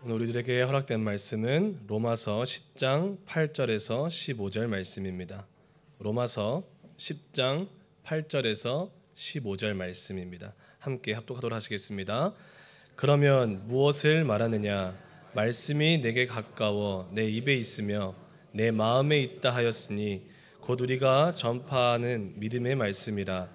오늘 우리들에게 허락된 말씀은 로마서 10장 8절에서 15절 말씀입니다. 로마서 10장 8절에서 15절 말씀입니다. 함께 합독하도록 하시겠습니다. 그러면 무엇을 말하느냐? 말씀이 내게 가까워 내 입에 있으며 내 마음에 있다 하였으니 곧 우리가 전파하는 믿음의 말씀이라.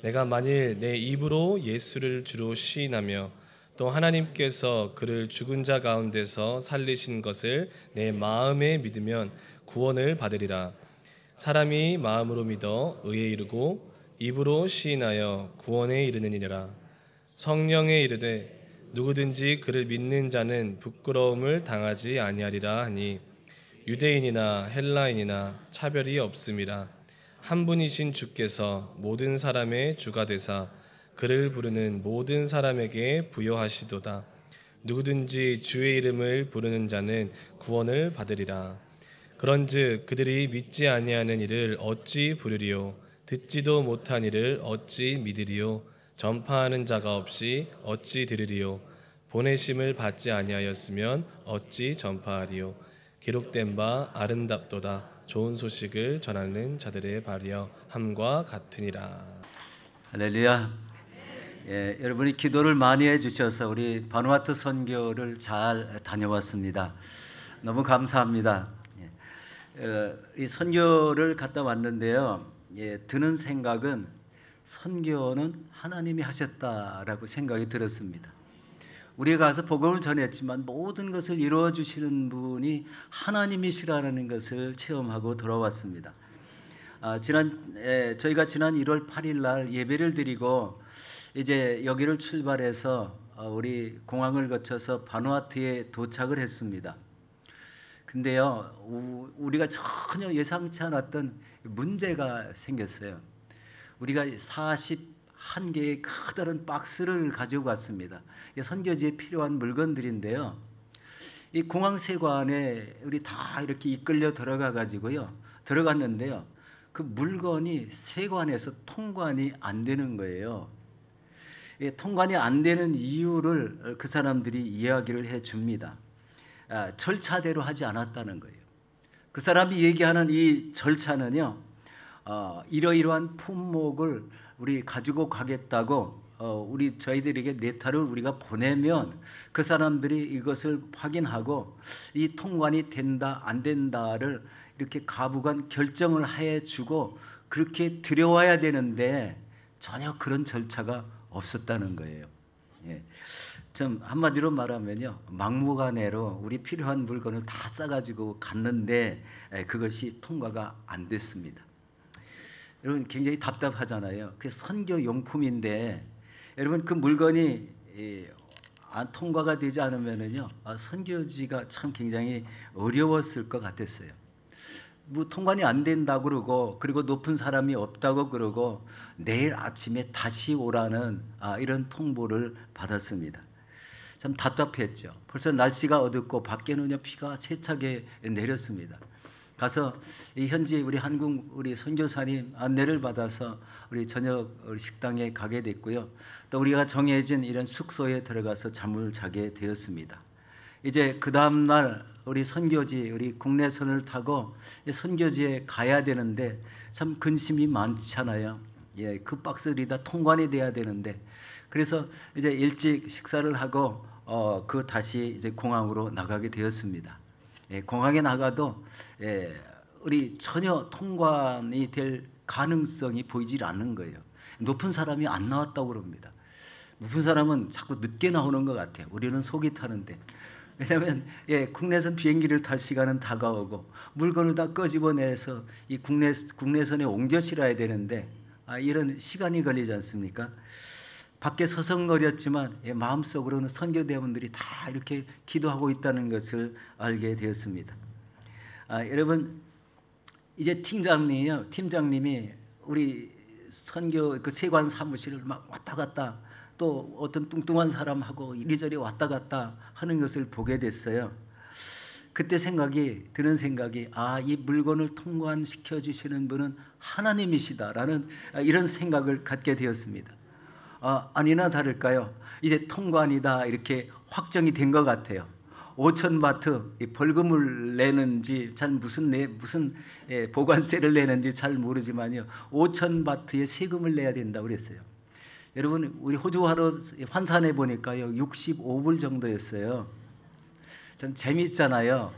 내가 만일 내 입으로 예수를 주로 시인하며 또 하나님께서 그를 죽은 자 가운데서 살리신 것을 내 마음에 믿으면 구원을 받으리라. 사람이 마음으로 믿어 의에 이르고 입으로 시인하여 구원에 이르느니라. 성령에 이르되 누구든지 그를 믿는 자는 부끄러움을 당하지 아니하리라 하니 유대인이나 헬라인이나 차별이 없음이라. 한 분이신 주께서 모든 사람의 주가 되사 그를 부르는 모든 사람에게 부여하시도다. 누구든지 주의 이름을 부르는 자는 구원을 받으리라. 그런즉 그들이 믿지 아니하는 이를 어찌 부르리요? 듣지도 못한 이를 어찌 믿으리요? 전파하는 자가 없이 어찌 들으리요? 보내심을 받지 아니하였으면 어찌 전파하리요? 기록된 바 아름답도다. 좋은 소식을 전하는 자들의 발이여 함과 같으니라. 할렐루야. 여러분이 기도를 많이 해주셔서 우리 바누아투 선교를 잘 다녀왔습니다. 너무 감사합니다. 이 선교를 갔다 왔는데요, 드는 생각은 선교는 하나님이 하셨다라고 생각이 들었습니다. 우리가 가서 복음을 전했지만 모든 것을 이루어 주시는 분이 하나님이시라는 것을 체험하고 돌아왔습니다. 저희가 지난 1월 8일 날 예배를 드리고 이제 여기를 출발해서 우리 공항을 거쳐서 바누아투에 도착을 했습니다. 근데요, 우리가 전혀 예상치 않았던 문제가 생겼어요. 우리가 41개의 커다란 박스를 가지고 갔습니다. 선교지에 필요한 물건들인데요, 이 공항 세관에 우리 다 이렇게 이끌려 들어갔는데요, 그 물건이 세관에서 통관이 안 되는 거예요. 통관이 안 되는 이유를 그 사람들이 이야기를 해 줍니다. 절차대로 하지 않았다는 거예요. 그 사람이 얘기하는 이 절차는요, 이러이러한 품목을 우리 가지고 가겠다고 저희들에게 네타를 우리가 보내면 그 사람들이 이것을 확인하고 이 통관이 된다 안 된다를 이렇게 가부간 결정을 해주고 그렇게 들여와야 되는데 전혀 그런 절차가 없었다는 거예요. 좀 한마디로 말하면요, 막무가내로 우리 필요한 물건을 다 싸가지고 갔는데 그것이 통과가 안 됐습니다. 여러분 굉장히 답답하잖아요. 그게 선교 용품인데 여러분 그 물건이 통과가 되지 않으면은요, 선교지가 참 굉장히 어려웠을 것 같았어요. 뭐 통관이 안 된다고 그러고 그리고 높은 사람이 없다고 그러고 내일 아침에 다시 오라는 이런 통보를 받았습니다. 참 답답했죠. 벌써 날씨가 어둡고 밖에는요 비가 세차게 내렸습니다. 가서 이 현지 우리 한국 우리 선교사님 안내를 받아서 우리 저녁 식당에 가게 됐고요. 또 우리가 정해진 이런 숙소에 들어가서 잠을 자게 되었습니다. 이제 그 다음 날 우리 선교지, 우리 국내선을 타고 선교지에 가야 되는데 참 근심이 많잖아요. 그 박스들이 다 통관이 돼야 되는데 그래서 이제 일찍 식사를 하고 다시 이제 공항으로 나가게 되었습니다. 공항에 나가도 우리 전혀 통관이 될 가능성이 보이질 않는 거예요. 높은 사람이 안 나왔다고 그럽니다. 높은 사람은 자꾸 늦게 나오는 것 같아요. 우리는 속이 타는데. 왜냐하면 국내선 비행기를 탈 시간은 다가오고 물건을 다 끄집어내서 이 국내선에 옮겨 실어야 되는데 이런 시간이 걸리지 않습니까? 밖에 서성거렸지만 마음속으로는 선교대원들이 다 이렇게 기도하고 있다는 것을 알게 되었습니다. 여러분 이제 팀장님이 우리 선교 그 세관 사무실을 막 왔다 갔다 또 어떤 뚱뚱한 사람하고 이리저리 왔다 갔다 하는 것을 보게 됐어요. 그때 드는 생각이 이 물건을 통관시켜 주시는 분은 하나님이시다라는 이런 생각을 갖게 되었습니다. 아니나 다를까요? 이제 통관이다 이렇게 확정이 된 것 같아요. 5천 바트 벌금을 내는지 잘 무슨 보관세를 내는지 잘 모르지만요. 5천 바트의 세금을 내야 된다고 그랬어요. 여러분 우리 호주화로 환산해 보니까요 65불 정도였어요. 참 재밌잖아요.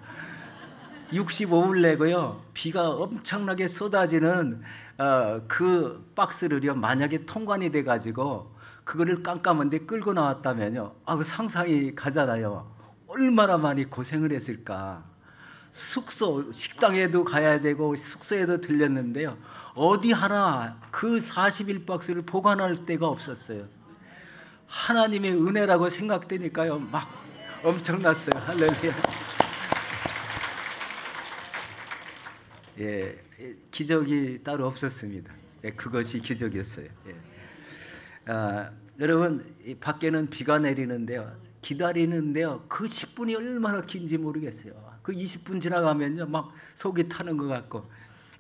65불 내고요. 비가 엄청나게 쏟아지는 그 박스를요. 만약에 통관이 돼가지고 그거를 깜깜한데 끌고 나왔다면요. 그 상상이 가잖아요. 얼마나 많이 고생을 했을까. 숙소, 식당에도 가야 되고 숙소에도 들렸는데요. 어디 하나 그 41박스를 보관할 데가 없었어요. 하나님의 은혜라고 생각되니까요. 막 엄청났어요. 할렐루야. 예, 기적이 따로 없었습니다. 예, 그것이 기적이었어요. 예. 여러분 밖에는 비가 내리는데요. 기다리는데요. 그 10분이 얼마나 긴지 모르겠어요. 그 20분 지나가면요, 막 속이 타는 것 같고.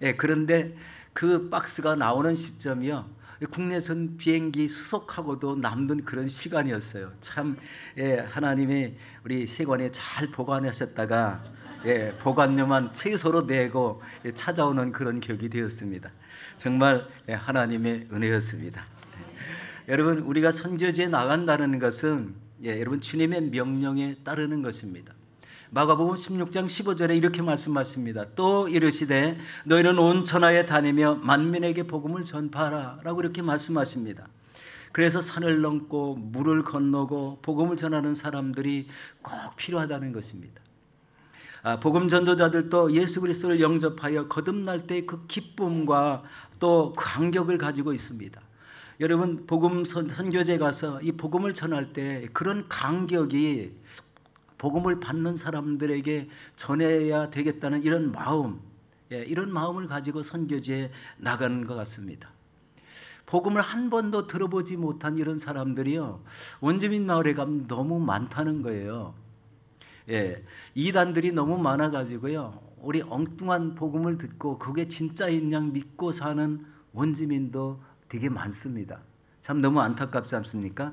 예, 그런데 그 박스가 나오는 시점이요. 국내선 비행기 수속하고도 남는 그런 시간이었어요. 참 하나님이 우리 세관에 잘 보관하셨다가 보관료만 최소로 내고 찾아오는 그런 격이 되었습니다. 정말 하나님의 은혜였습니다. 여러분 우리가 선교지에 나간다는 것은 여러분 주님의 명령에 따르는 것입니다. 마가복음 16장 15절에 이렇게 말씀하십니다. 또 이르시되 너희는 온 천하에 다니며 만민에게 복음을 전파하라 라고 이렇게 말씀하십니다. 그래서 산을 넘고 물을 건너고 복음을 전하는 사람들이 꼭 필요하다는 것입니다. 복음 전도자들도 예수 그리스도를 영접하여 거듭날 때 그 기쁨과 또 감격을 가지고 있습니다. 여러분 복음 선교제 가서 이 복음을 전할 때 그런 감격이 복음을 받는 사람들에게 전해야 되겠다는 이런 마음, 이런 마음을 가지고 선교지에 나가는 것 같습니다. 복음을 한 번도 들어보지 못한 이런 사람들이요, 원주민 마을에 가면 너무 많다는 거예요. 이단들이 너무 많아가지고요, 우리 엉뚱한 복음을 듣고 그게 진짜인 양 믿고 사는 원주민도 되게 많습니다. 참 너무 안타깝지 않습니까?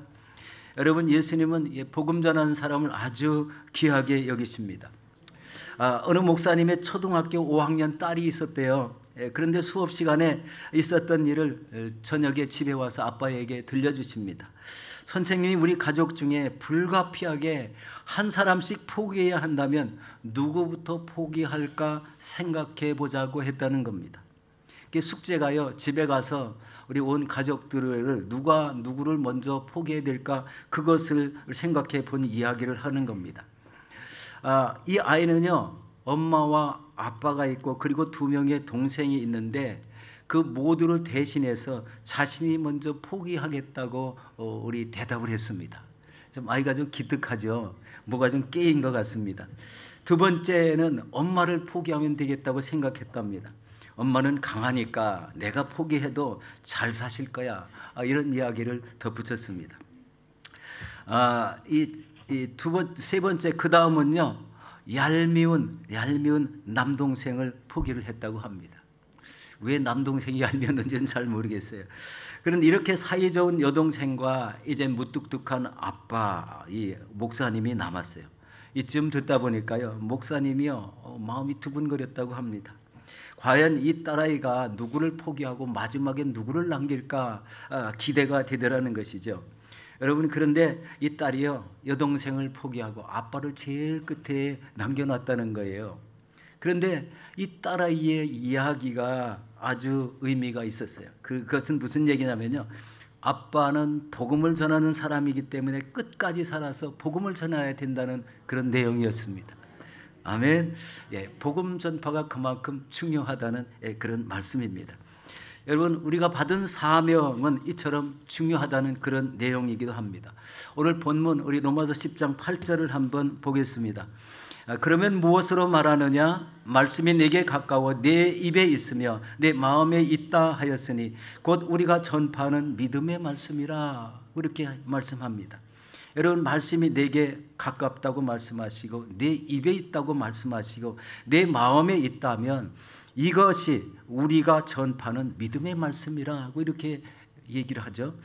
여러분 예수님은 복음 전하는 사람을 아주 귀하게 여기십니다. 어느 목사님의 초등학교 5학년 딸이 있었대요. 그런데 수업 시간에 있었던 일을 저녁에 집에 와서 아빠에게 들려주십니다. 선생님이 우리 가족 중에 불가피하게 한 사람씩 포기해야 한다면 누구부터 포기할까 생각해 보자고 했다는 겁니다. 숙제가요, 집에 가서 우리 온 가족들을 누가 누구를 먼저 포기해야 될까, 그것을 생각해 본 이야기를 하는 겁니다. 이 아이는요, 엄마와 아빠가 있고 그리고 2명의 동생이 있는데 그 모두를 대신해서 자신이 먼저 포기하겠다고 우리 대답을 했습니다. 좀 아이가 좀 기특하죠. 뭐가 좀 깨인 것 같습니다. 2번째는 엄마를 포기하면 되겠다고 생각했답니다. 엄마는 강하니까 내가 포기해도 잘 사실 거야. 이런 이야기를 덧붙였습니다. 세 번째, 그 다음은요, 얄미운 남동생을 포기를 했다고 합니다. 왜 남동생이 얄미웠는지는 잘 모르겠어요. 그런데 이렇게 사이좋은 여동생과 이제 무뚝뚝한 아빠, 이 목사님이 남았어요. 이쯤 듣다 보니까요, 목사님이요, 마음이 두근거렸다고 합니다. 과연 이 딸아이가 누구를 포기하고 마지막에 누구를 남길까 기대가 되더라는 것이죠. 여러분, 그런데 이 딸이요, 여동생을 포기하고 아빠를 제일 끝에 남겨놨다는 거예요. 그런데 이 딸아이의 이야기가 아주 의미가 있었어요. 그것은 무슨 얘기냐면요, 아빠는 복음을 전하는 사람이기 때문에 끝까지 살아서 복음을 전해야 된다는 그런 내용이었습니다. 아멘. 복음 전파가 그만큼 중요하다는 그런 말씀입니다. 여러분, 우리가 받은 사명은 이처럼 중요하다는 그런 내용이기도 합니다. 오늘 본문 우리 로마서 10장 8절을 한번 보겠습니다. 그러면 무엇으로 말하느냐? 말씀이 내게 가까워 내 입에 있으며 내 마음에 있다 하였으니 곧 우리가 전파하는 믿음의 말씀이라, 이렇게 말씀합니다. 여러분, 말씀이 내게 가깝다고 말씀하시고 내 입에 있다고 말씀하시고 내 마음에 있다면 이것이 우리가 전파하는 믿음의 말씀이라고 이렇게 얘기를 하죠.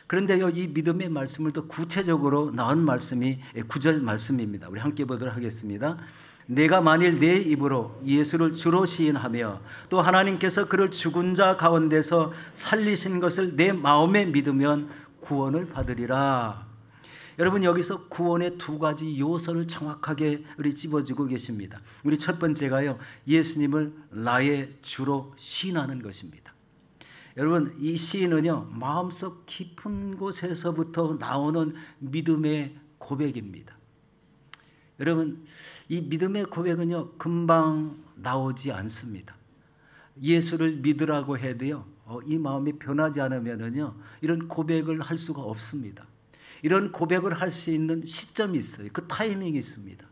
그런데요, 이 믿음의 말씀을 더 구체적으로 나온 말씀이 9절 말씀입니다. 우리 함께 보도록 하겠습니다. 내가 만일 내 입으로 예수를 주로 시인하며 또 하나님께서 그를 죽은 자 가운데서 살리신 것을 내 마음에 믿으면 구원을 받으리라. 여러분, 여기서 구원의 두 가지 요소를 정확하게 우리 찝어주고 계십니다. 우리 첫 번째가요, 예수님을 나의 주로 시인하는 것입니다. 여러분, 이 시인은요, 마음속 깊은 곳에서부터 나오는 믿음의 고백입니다. 여러분, 이 믿음의 고백은요, 금방 나오지 않습니다. 예수를 믿으라고 해도요, 이 마음이 변하지 않으면은요, 이런 고백을 할 수가 없습니다. 이런 고백을 할 수 있는 시점이 있어요. 그 타이밍이 있습니다.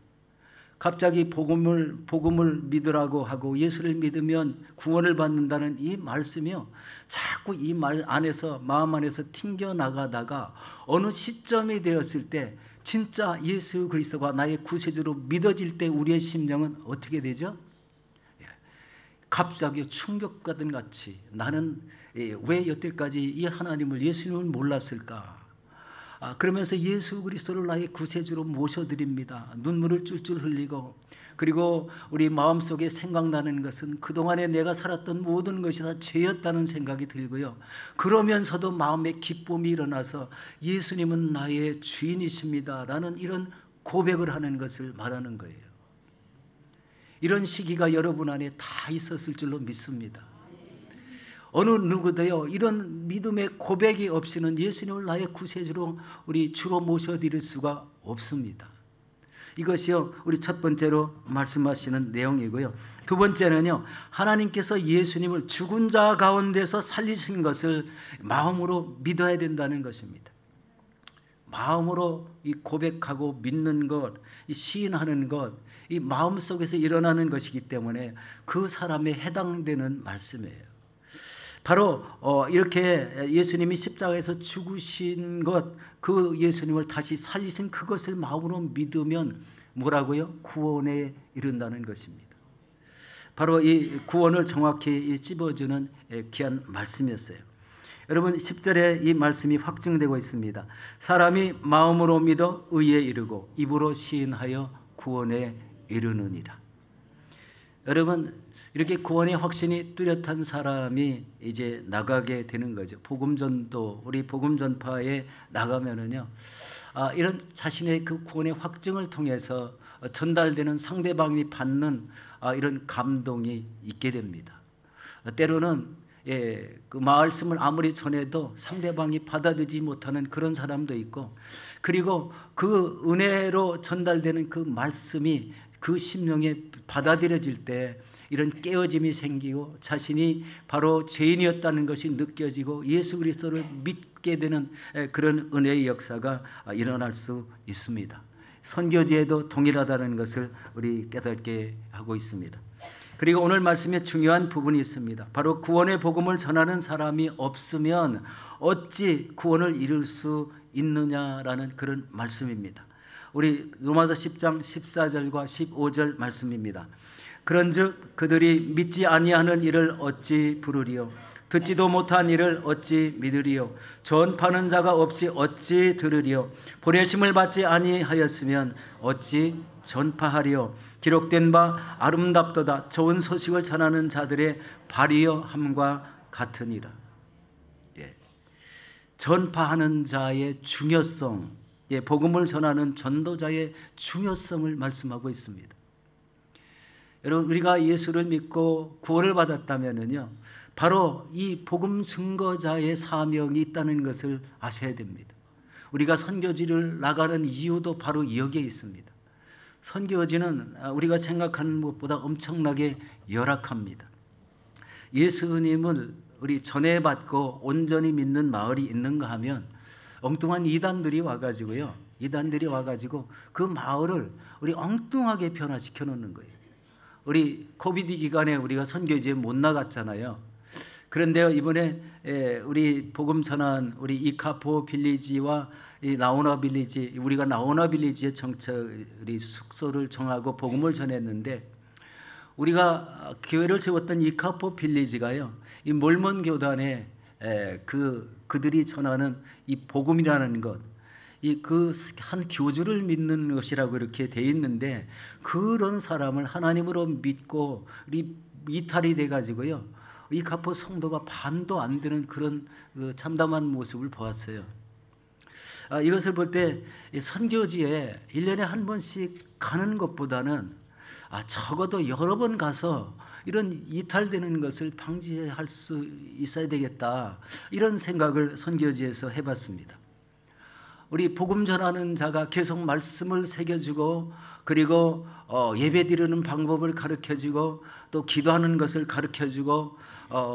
갑자기 복음을 믿으라고 하고 예수를 믿으면 구원을 받는다는 이 말씀이요, 자꾸 이 말 안에서, 마음 안에서 튕겨나가다가 어느 시점이 되었을 때 진짜 예수 그리스도가 나의 구세주로 믿어질 때 우리의 심령은 어떻게 되죠? 갑자기 충격받은 같이, 나는 왜 여태까지 이 하나님을, 예수님을 몰랐을까? 그러면서 예수 그리스도를 나의 구세주로 모셔드립니다. 눈물을 쫄쫄 흘리고, 그리고 우리 마음속에 생각나는 것은 그동안에 내가 살았던 모든 것이 다 죄였다는 생각이 들고요. 그러면서도 마음에 기쁨이 일어나서 예수님은 나의 주인이십니다 라는 이런 고백을 하는 것을 말하는 거예요. 이런 시기가 여러분 안에 다 있었을 줄로 믿습니다. 어느 누구도요, 이런 믿음의 고백이 없이는 예수님을 나의 구세주로 우리 주로 모셔드릴 수가 없습니다. 이것이요, 우리 첫 번째로 말씀하시는 내용이고요. 두 번째는요, 하나님께서 예수님을 죽은 자 가운데서 살리신 것을 마음으로 믿어야 된다는 것입니다. 마음으로 이 고백하고 믿는 것, 이 시인하는 것, 이 마음속에서 일어나는 것이기 때문에 그 사람에 해당되는 말씀이에요. 바로 이렇게 예수님이 십자가에서 죽으신 것, 그 예수님을 다시 살리신 그것을 마음으로 믿으면 뭐라고요? 구원에 이른다는 것입니다. 바로 이 구원을 정확히 찝어주는 귀한 말씀이었어요. 여러분, 10절에 이 말씀이 확증되고 있습니다. 사람이 마음으로 믿어 의에 이르고 입으로 시인하여 구원에 이르느니라. 여러분, 이렇게 구원의 확신이 뚜렷한 사람이 이제 나가게 되는 거죠. 복음전도, 우리 복음 전파에 나가면은요, 이런 자신의 그 구원의 확증을 통해서 전달되는 상대방이 받는 이런 감동이 있게 됩니다. 때로는 그 말씀을 아무리 전해도 상대방이 받아들이지 못하는 그런 사람도 있고, 그리고 그 은혜로 전달되는 그 말씀이 그 심령에 받아들여질 때 이런 깨어짐이 생기고 자신이 바로 죄인이었다는 것이 느껴지고 예수 그리스도를 믿게 되는 그런 은혜의 역사가 일어날 수 있습니다. 선교지에도 동일하다는 것을 우리 깨닫게 하고 있습니다. 그리고 오늘 말씀에 중요한 부분이 있습니다. 바로 구원의 복음을 전하는 사람이 없으면 어찌 구원을 이룰 수 있느냐라는 그런 말씀입니다. 우리 로마서 10장 14절과 15절 말씀입니다. 그런즉 그들이 믿지 아니하는 이를 어찌 부르리요? 듣지도 못한 이를 어찌 믿으리요? 전파하는 자가 없이 어찌 들으리요? 보내심을 받지 아니하였으면 어찌 전파하리요? 기록된 바 아름답도다 좋은 소식을 전하는 자들의 발이여 함과 같으니라. 전파하는 자의 중요성, 복음을 전하는 전도자의 중요성을 말씀하고 있습니다. 여러분, 우리가 예수를 믿고 구원을 받았다면은요, 바로 이 복음 증거자의 사명이 있다는 것을 아셔야 됩니다. 우리가 선교지를 나가는 이유도 바로 여기에 있습니다. 선교지는 우리가 생각하는 것보다 엄청나게 열악합니다. 예수님을 우리 전해받고 온전히 믿는 마을이 있는가 하면 엉뚱한 이단들이 와가지고요, 그 마을을 우리 엉뚱하게 변화시켜 놓는 거예요. 우리 코비드 기간에 우리가 선교지에 못 나갔잖아요. 그런데요, 이번에 우리 복음 전한 우리 이카포 빌리지와 이 나오나 빌리지, 우리가 나오나 빌리지의 우리 숙소를 정하고 복음을 전했는데, 우리가 교회를 세웠던 이카포 빌리지가요, 이 몰몬 교단의 그들이 전하는 이 복음이라는 것, 이 그 한 교주를 믿는 것이라고 이렇게 돼 있는데, 그런 사람을 하나님으로 믿고 이탈이 돼 가지고요, 이 가포 성도가 반도 안 되는 그런 참담한 모습을 보았어요. 이것을 볼 때 선교지에 1년에 한 번씩 가는 것보다는 적어도 여러 번 가서 이런 이탈되는 것을 방지할 수 있어야 되겠다, 이런 생각을 선교지에서 해봤습니다. 우리 복음 전하는 자가 계속 말씀을 새겨주고, 그리고 예배 드리는 방법을 가르쳐주고, 또 기도하는 것을 가르쳐주고,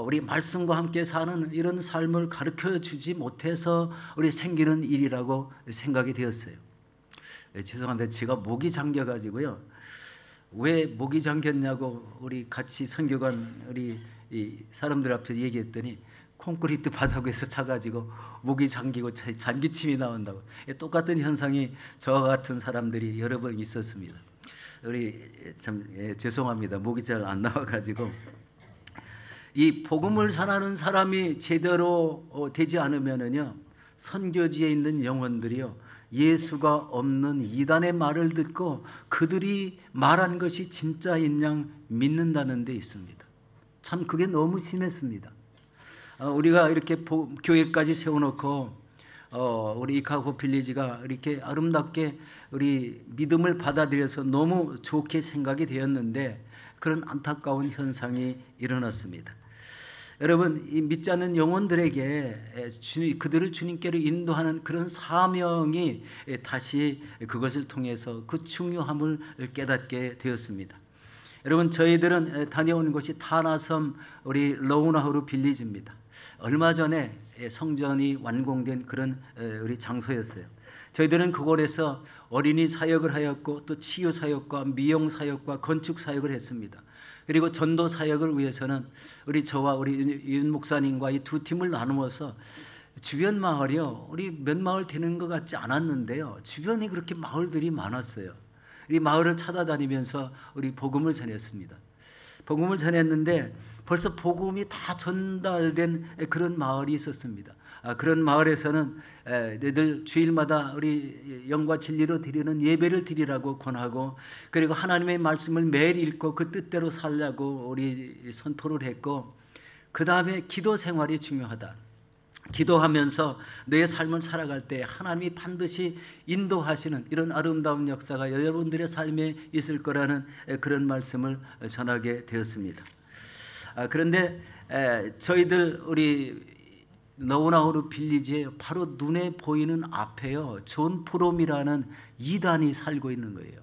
우리 말씀과 함께 사는 이런 삶을 가르쳐주지 못해서 우리 생기는 일이라고 생각이 되었어요. 죄송한데 제가 목이 잠겨가지고요, 왜 목이 잠겼냐고 우리 같이 선교관 우리 이 사람들 앞에서 얘기했더니, 콘크리트 바닥에서 차가지고 목이 잠기고 잔기침이 나온다고. 똑같은 현상이 저와 같은 사람들이 여러 번 있었습니다. 우리 참 죄송합니다. 목이 잘 안 나와가지고. 이 복음을 전하는 사람이 제대로 되지 않으면은요, 선교지에 있는 영혼들이요, 예수가 없는 이단의 말을 듣고 그들이 말한 것이 진짜인 양 믿는다는 데 있습니다. 참 그게 너무 심했습니다. 우리가 이렇게 교회까지 세워놓고 우리 이카고 빌리지가 이렇게 아름답게 우리 믿음을 받아들여서 너무 좋게 생각이 되었는데, 그런 안타까운 현상이 일어났습니다. 여러분, 이 믿지 않는 영혼들에게 그들을 주님께로 인도하는 그런 사명이 다시 그것을 통해서 그 중요함을 깨닫게 되었습니다. 여러분, 저희들은 다녀온 곳이 타나섬 우리 로우나후루 빌리지입니다. 얼마 전에 성전이 완공된 그런 우리 장소였어요. 저희들은 그곳에서 어린이 사역을 하였고, 또 치유 사역과 미용 사역과 건축 사역을 했습니다. 그리고 전도 사역을 위해서는 저와 우리 윤 목사님과 이 두 팀을 나누어서 주변 마을이요, 우리 몇 마을 되는 것 같지 않았는데요, 주변에 그렇게 마을들이 많았어요. 이 마을을 찾아다니면서 우리 복음을 전했습니다. 복음을 전했는데 벌써 복음이 다 전달된 그런 마을이 있었습니다. 그런 마을에서는 늘 주일마다 우리 영과 진리로 드리는 예배를 드리라고 권하고, 그리고 하나님의 말씀을 매일 읽고 그 뜻대로 살라고 우리 선포를 했고, 그 다음에 기도 생활이 중요하다. 기도하면서 내 삶을 살아갈 때 하나님이 반드시 인도하시는 이런 아름다운 역사가 여러분들의 삶에 있을 거라는 그런 말씀을 전하게 되었습니다. 그런데 저희들 우리 노우나우루 빌리지에 바로 눈에 보이는 앞에요, 존 프롬이라는 이단이 살고 있는 거예요.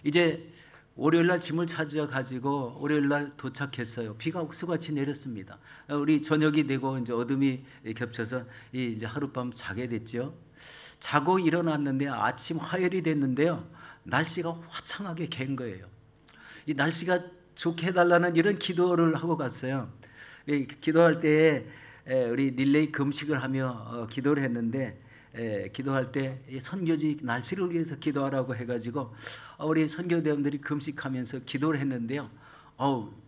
이제 월요일날 짐을 찾아 가지고 월요일날 도착했어요. 비가 옥수같이 내렸습니다. 우리 저녁이 되고 이제 어둠이 겹쳐서 이제 하룻밤 자게 됐죠. 자고 일어났는데 아침 화요일이 됐는데요, 날씨가 화창하게 갠 거예요. 이 날씨가 좋게 해달라는 이런 기도를 하고 갔어요. 기도할 때에 우리 릴레이 금식을 하며 기도를 했는데, 기도할 때 선교지 날씨를 위해서 기도하라고 해가지고 우리 선교대원들이 금식하면서 기도를 했는데요,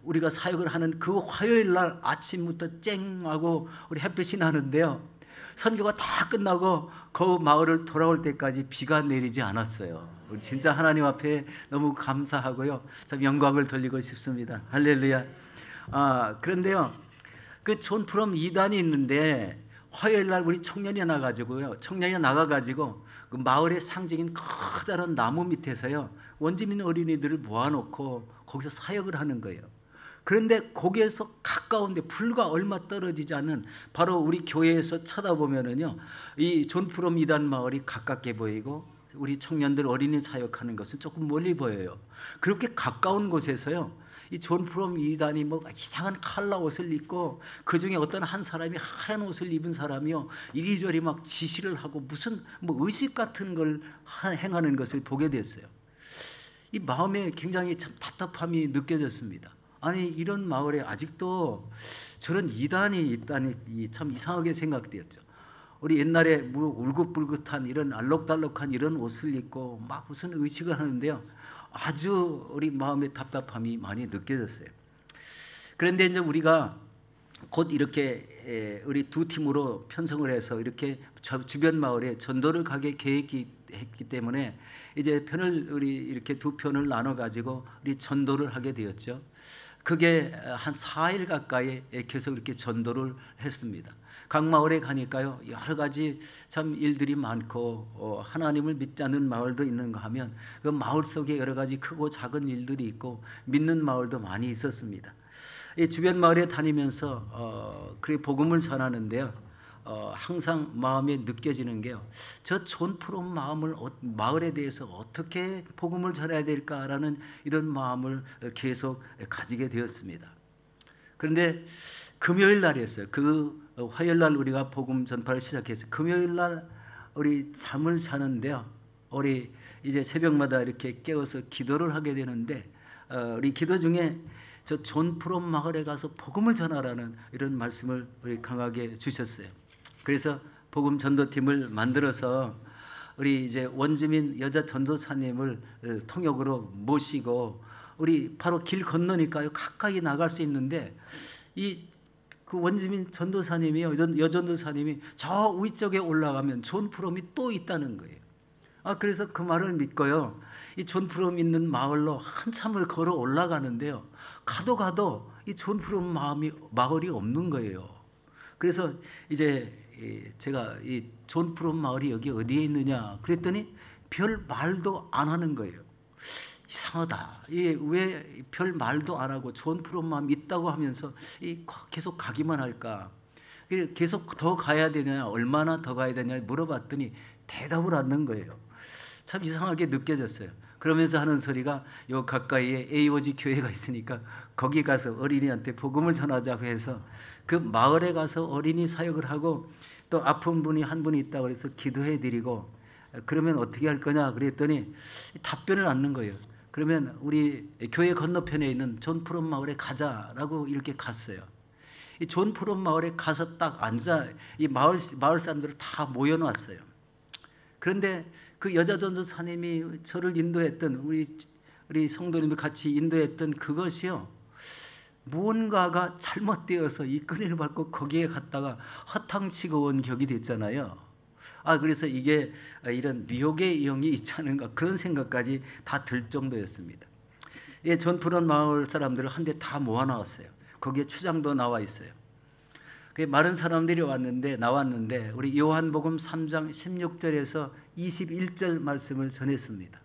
우리가 사역을 하는 그 화요일 날 아침부터 쨍하고 우리 햇빛이 나는데요, 선교가 다 끝나고 그 마을을 돌아올 때까지 비가 내리지 않았어요. 우리 진짜 하나님 앞에 너무 감사하고요, 참 영광을 돌리고 싶습니다. 할렐루야. 그런데요, 그 존 프롬 이단이 있는데 화요일 날 우리 청년이 나가가지고 그 마을의 상징인 커다란 나무 밑에서요, 원주민 어린이들을 모아놓고 거기서 사역을 하는 거예요. 그런데 거기에서 가까운데 불과 얼마 떨어지지 않은 바로 우리 교회에서 쳐다보면은요, 이 존 프롬 이단 마을이 가깝게 보이고 우리 청년들 어린이 사역하는 것은 조금 멀리 보여요. 그렇게 가까운 곳에서요, 이 존 프롬 이단이 뭐 이상한 칼라 옷을 입고, 그 중에 어떤 한 사람이 하얀 옷을 입은 사람이요, 이리저리 막 지시를 하고 무슨 뭐 의식 같은 걸 행하는 것을 보게 됐어요. 이 마음에 굉장히 참 답답함이 느껴졌습니다. 아니, 이런 마을에 아직도 저런 이단이 있다니 참 이상하게 생각되었죠. 우리 옛날에 뭐 울긋불긋한 이런 알록달록한 이런 옷을 입고 막 무슨 의식을 하는데요, 아주 우리 마음의 답답함이 많이 느껴졌어요. 그런데 이제 우리가 곧 이렇게 우리 두 팀으로 편성을 해서 이렇게 주변 마을에 전도를 가게 계획했기 때문에 이제 우리 이렇게 두 편을 나눠 가지고 우리 전도를 하게 되었죠. 그게 한 4일 가까이 계속 이렇게 전도를 했습니다. 각 마을에 가니까요, 여러 가지 참 일들이 많고 하나님을 믿지 않는 마을도 있는가 하면 그 마을 속에 여러 가지 크고 작은 일들이 있고 믿는 마을도 많이 있었습니다. 이 주변 마을에 다니면서 그 복음을 전하는데요, 항상 마음에 느껴지는 게요, 저 존 프롬 마을에 대해서 어떻게 복음을 전해야 될까라는 이런 마음을 계속 가지게 되었습니다. 그런데 금요일 날이었어요. 그 화요일 날 우리가 복음 전파를 시작해서 금요일 날 우리 잠을 자는데요, 우리 이제 새벽마다 이렇게 깨워서 기도를 하게 되는데 우리 기도 중에 저 존 프롬 마을에 가서 복음을 전하라는 이런 말씀을 우리 강하게 주셨어요. 그래서 복음 전도팀을 만들어서 우리 이제 원주민 여자 전도사님을 통역으로 모시고 우리 바로 길 건너니까요, 가까이 나갈 수 있는데 그 원주민 전도사님이요, 여전도사님이 저 위쪽에 올라가면 존 프롬이 또 있다는 거예요. 그래서 그 말을 믿고요, 이 존 프롬 있는 마을로 한참을 걸어 올라가는데요, 가도 이 존 프롬 마을이 없는 거예요. 그래서 이제 제가 이 존 프롬 마을이 여기 어디에 있느냐 그랬더니 별 말도 안 하는 거예요. 이상하다. 왜 별 말도 안 하고 존 프롬 마을이 있다고 하면서 계속 가기만 할까? 계속 더 가야 되냐, 얼마나 더 가야 되냐 물어봤더니 대답을 안 하는 거예요. 참 이상하게 느껴졌어요. 그러면서 하는 소리가 요 가까이에 AOG 교회가 있으니까 거기 가서 어린이한테 복음을 전하자고 해서 그 마을에 가서 어린이 사역을 하고 또 아픈 분이 한 분이 있다고 해서 기도해 드리고, 그러면 어떻게 할 거냐 그랬더니 답변을 않는 거예요. 그러면 우리 교회 건너편에 있는 존 프롬 마을에 가자라고 이렇게 갔어요. 이 존 프롬 마을에 가서 딱 앉아 이 마을 사람들을 다 모여놨어요. 그런데 그 여자 전도사님이 저를 인도했던 우리 성도님들 같이 인도했던 그것이요, 무언가가 잘못되어서 이 끈을 밟고 거기에 갔다가 허탕치고 온 격이 됐잖아요. 그래서 이게 이런 미혹의 영이 있지 않은가 그런 생각까지 다 들 정도였습니다. 존 프롬 마을 사람들을 한데 다 모아놨어요. 거기에 추장도 나와 있어요. 많은 사람들이 나왔는데 우리 요한복음 3장 16절에서 21절 말씀을 전했습니다.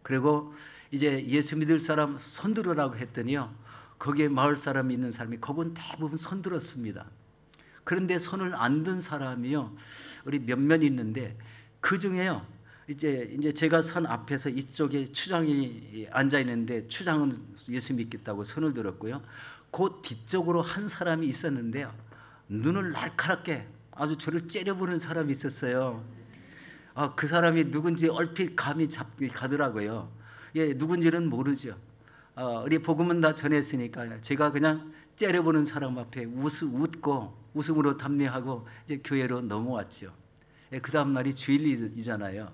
그리고 이제 예수 믿을 사람 손들으라고 했더니요, 거기에 마을 사람이 있는 사람이 거긴 대부분 손들었습니다. 그런데 손을 안 든 사람이요, 우리 몇몇 있는데 그 중에요, 이제 제가 선 앞에서 이쪽에 추장이 앉아 있는데 추장은 예수 믿겠다고 손을 들었고요, 그 뒤쪽으로 한 사람이 있었는데요, 눈을 날카롭게 아주 저를 째려보는 사람이 있었어요. 그 사람이 누군지 얼핏 감이 가더라고요. 누군지는 모르죠. 우리 복음은 다 전했으니까 제가 그냥 째려보는 사람 앞에 웃고 웃음으로 답례하고 이제 교회로 넘어왔죠. 그 다음 날이 주일이잖아요.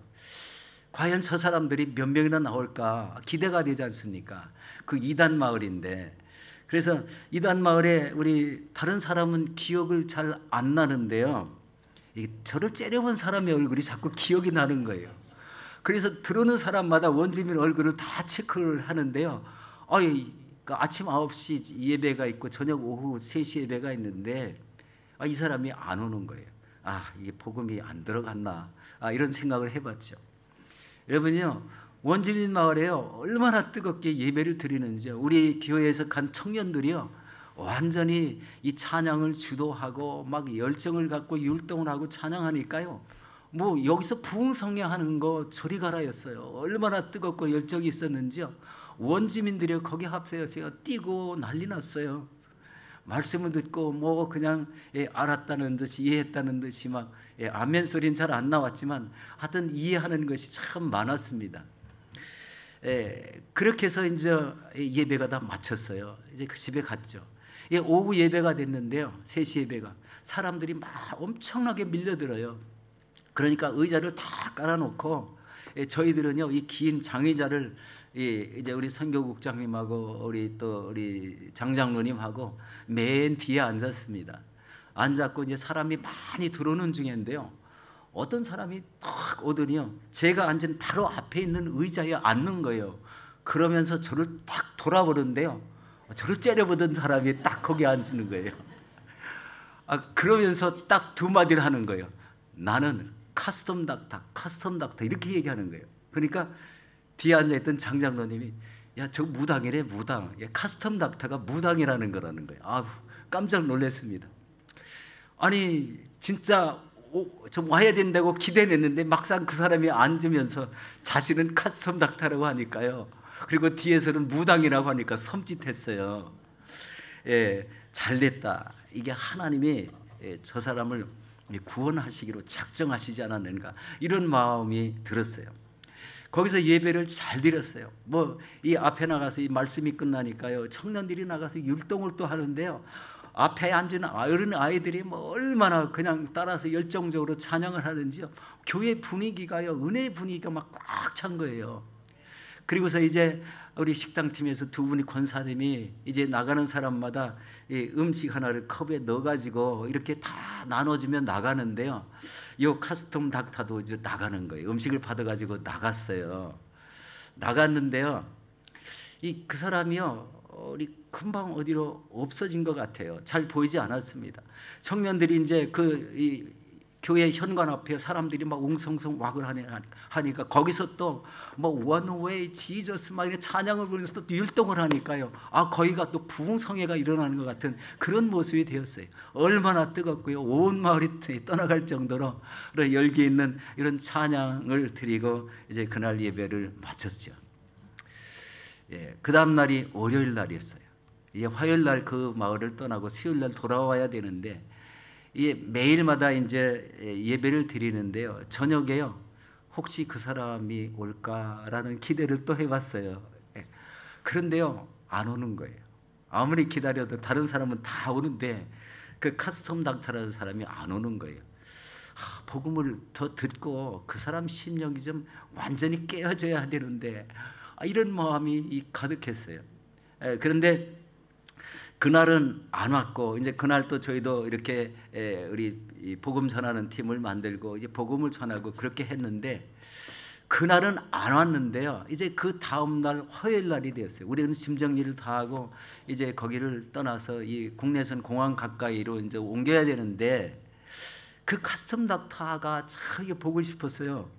과연 저 사람들이 몇 명이나 나올까 기대가 되지 않습니까? 그 이단 마을인데, 그래서 이단 마을에 우리 다른 사람은 기억을 잘 안 나는데요, 저를 째려본 사람의 얼굴이 자꾸 기억이 나는 거예요. 그래서 들어오는 사람마다 원주민 얼굴을 다 체크를 하는데요, 아침 9시 예배가 있고 저녁 오후 3시 예배가 있는데 이 사람이 안 오는 거예요. 이게 복음이 안 들어갔나, 이런 생각을 해봤죠. 여러분요, 원주민 마을에요, 얼마나 뜨겁게 예배를 드리는지요. 우리 교회에서 간 청년들이요, 완전히 이 찬양을 주도하고 막 열정을 갖고 율동을 하고 찬양하니까요, 여기서 부흥성례하는 거 저리 가라였어요. 얼마나 뜨겁고 열정이 있었는지요. 원주민들이 거기 합세해서 뛰고 난리 났어요. 말씀을 듣고 그냥 알았다는 듯이 이해했다는 듯이 막 아멘 소리는 잘 안 나왔지만 하여튼 이해하는 것이 참 많았습니다. 그렇게 해서 이제 예배가 다 마쳤어요. 이제 그 집에 갔죠. 오후 예배가 됐는데요, 3시 예배가 사람들이 막 엄청나게 밀려들어요. 그러니까 의자를 다 깔아놓고 저희들은요 이 긴 장의자를 이제 우리 선교국장님하고 우리 장장로님하고 맨 뒤에 앉았습니다. 앉았고 이제 사람이 많이 들어오는 중인데요. 어떤 사람이 딱 오더니요. 제가 앉은 바로 앞에 있는 의자에 앉는 거예요. 그러면서 저를 딱 돌아보는데요. 저를 째려보던 사람이 딱 거기 앉는 거예요. 그러면서 딱 두 마디를 하는 거예요. 나는 카스텀 닥터 이렇게 얘기하는 거예요. 그러니까 뒤에 앉아있던 장장로님이 야, 저 무당이래 무당. 카스텀 닥터가 무당이라는 거라는 거예요. 깜짝 놀랐습니다. 아니 진짜 좀 와야 된다고 기대했는데 막상 그 사람이 앉으면서 자신은 카스텀 닥터라고 하니까요. 그리고 뒤에서는 무당이라고 하니까 섬찟했어요. 잘됐다. 이게 하나님이 저 사람을 구원하시기로 작정하시지 않았는가 이런 마음이 들었어요. 거기서 예배를 잘 드렸어요. 이 앞에 나가서 이 말씀이 끝나니까요. 청년들이 나가서 율동을 또 하는데요. 앞에 앉은 어린 아이들이 얼마나 그냥 따라서 열정적으로 찬양을 하는지요. 교회 분위기가요. 은혜의 분위기가 막 꽉 찬 거예요. 그리고서 이제 우리 식당팀에서 두 분이 권사님이 이제 나가는 사람마다 이 음식 하나를 컵에 넣어가지고 이렇게 다 나눠주면 나가는데요. 이 카스텀 닥터도 이제 나가는 거예요. 음식을 받아가지고 나갔어요. 나갔는데요. 그 사람이요. 우리 금방 어디로 없어진 것 같아요. 잘 보이지 않았습니다. 청년들이 이제 이 교회 현관 앞에 사람들이 막 웅성성 왁을 하니까 거기서 또 One Way Jesus 막 이렇게 찬양을 부르면서 또 율동을 하니까요. 거기가 또 부흥성회가 일어나는 것 같은 그런 모습이 되었어요. 얼마나 뜨겁고요. 온 마을이 떠나갈 정도로 열기 있는 이런 찬양을 드리고 이제 그날 예배를 마쳤죠. 그 다음 날이 월요일 날이었어요. 이제 화요일 날 그 마을을 떠나고 수요일 날 돌아와야 되는데 매일마다 이제 예배를 드리는데요. 저녁에요. 혹시 그 사람이 올까라는 기대를 또 해봤어요. 그런데요, 안 오는 거예요. 아무리 기다려도 다른 사람은 다 오는데 그 카스텀 닥터라는 사람이 안 오는 거예요. 복음을 더 듣고 그 사람 심령이 좀 완전히 깨어져야 되는데 이런 마음이 가득했어요. 그런데 그날은 안 왔고 이제 그날 또 저희도 이렇게 우리 복음 전하는 팀을 만들고 이제 복음을 전하고 그렇게 했는데 그날은 안 왔는데요. 이제 그 다음 날 화요일 날이 되었어요. 우리는 짐 정리를 다 하고 이제 거기를 떠나서 이 국내선 공항 가까이로 이제 옮겨야 되는데 그 카스텀 닥터가 참 보고 싶었어요.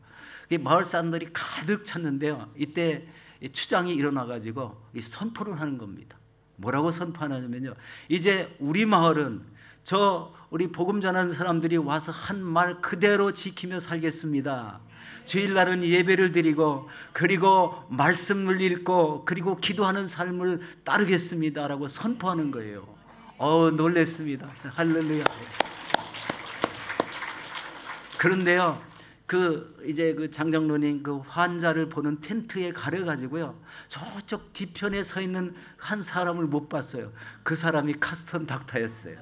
마을 사람들이 가득 찼는데요. 이때 추장이 일어나가지고 선포를 하는 겁니다. 뭐라고 선포하냐면요. 이제 우리 마을은 우리 복음 전하는 사람들이 와서 한 말 그대로 지키며 살겠습니다. 주일날은 예배를 드리고 그리고 말씀을 읽고 그리고 기도하는 삶을 따르겠습니다라고 선포하는 거예요. 놀랬습니다. 할렐루야. 그런데요. 이제 그 장장로님 그 환자를 보는 텐트에 가려가지고요. 저쪽 뒤편에 서 있는 한 사람을 못 봤어요. 그 사람이 카스텀 닥터였어요.